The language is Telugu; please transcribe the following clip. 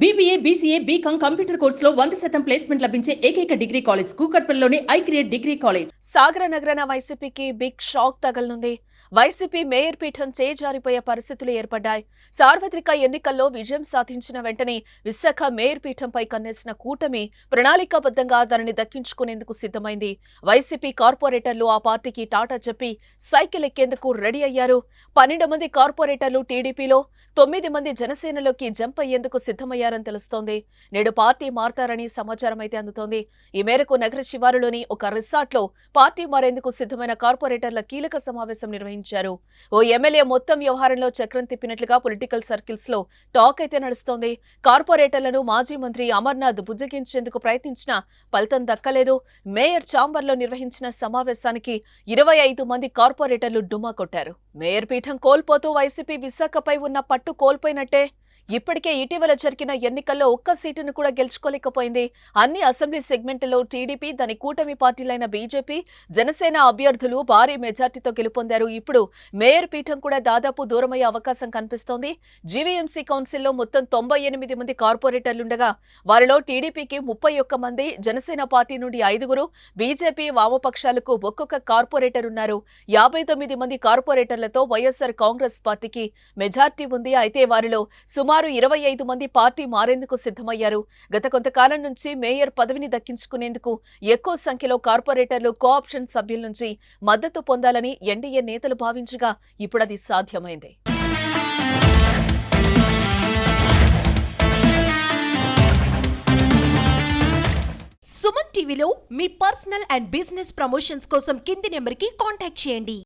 BBA, BCA, BCom కంప్యూటర్ కోర్సులో 100% ప్లేస్మెంట్ లభించే ఏకైక డిగ్రీ కాలేజ్ కూకట్పల్లిలోని ఐక్రియేట్ డిగ్రీ కాలేజ్. సాగర నగరన వైసీపీకి బిగ్ షాక్ తగలనుంది. వైసీపీ మేయర్ పీఠం చేజారిపోయే పరిస్థితులు ఏర్పడ్డాయి. సార్వత్రిక ఎన్నికల్లో విజయం సాధించిన వెంటనే విశాఖ మేయర్ పీఠంపై కన్నేసిన కూటమి ప్రణాళికాబద్ధంగా దానిని దక్కించుకునేందుకు సిద్ధమైంది. వైసీపీ కార్పొరేటర్లు ఆ పార్టీకి టాటా చెప్పి సైకిల్ ఎక్కేందుకు రెడీ అయ్యారు. 12 మంది కార్పొరేటర్లు టీడీపీలో, 9 మంది జనసేనలోకి జంప్ అయ్యేందుకు సిద్ధమయ్యారని తెలుస్తోంది. నేడు పార్టీ మారతారని సమాచారం అయితే అందుతోంది. ఈ మేరకు నగర శివారులోని ఒక రిసార్ట్లో పార్టీ మారేందుకు సిద్ధమైన కార్పొరేటర్ల కీలక సమావేశం నిర్వహించారు. ఓ ఎమ్మెల్యే మొత్తం వ్యవహారంలో చక్రం తిప్పినట్లుగా పొలిటికల్ సర్కిల్స్ లో టాక్ అయితే నడుస్తోంది. కార్పొరేటర్లను మాజీ మంత్రి అమర్నాథ్ బుజ్జగించేందుకు ప్రయత్నించినా ఫలితం దక్కలేదు. మేయర్ ఛాంబర్లో నిర్వహించిన సమావేశానికి 25 మంది కార్పొరేటర్లు డుమ్మా కొట్టారు. మేయర్ పీఠం కోల్పోతూ వైసీపీ విశాఖపై ఉన్న పట్టు కోల్పోయినట్టే. ఇప్పటికే ఇటీవల జరిగిన ఎన్నికల్లో ఒక్క సీటును కూడా గెలుచుకోలేకపోయింది. అన్ని అసెంబ్లీ సెగ్మెంట్లలో టీడీపీ, దాని కూటమి పార్టీలైన బీజేపీ, జనసేన అభ్యర్థులు భారీ మెజార్టీతో గెలుపొందారు. ఇప్పుడు మేయర్ పీఠం కూడా దాదాపు దూరమయ్యే అవకాశం కనిపిస్తోంది. జీవీఎంసీ కౌన్సిల్లో మొత్తం 98 మంది కార్పొరేటర్లుండగా వారిలో టీడీపీకి 31 మంది, జనసేన పార్టీ నుండి 5గురు, బీజేపీ, వామపక్షాలకు ఒక్కొక్క కార్పొరేటర్ ఉన్నారు. 59 మంది కార్పొరేటర్లతో వైఎస్ఆర్ కాంగ్రెస్ పార్టీకి మెజార్టీ ఉంది. అయితే వారిలో సుమారు 25 మంది పార్టీ మారేందుకు సిద్ధమయ్యారు. గత కొంతకాలం నుంచి మేయర్ పదవిని దక్కించుకునేందుకు ఎక్కువ సంఖ్యలో కార్పొరేటర్లు కోఆప్షన్ సభ్యుల నుంచి మద్దతు పొందాలని ఎన్డీఏ నేతలు భావించగా ఇప్పుడు అది సాధ్యమైంది. సుమన్ టీవీలో మీ పర్సనల్ అండ్ బిజినెస్ ప్రమోషన్స్ కోసం కింది నెంబర్కి కాంటాక్ట్ చేయండి.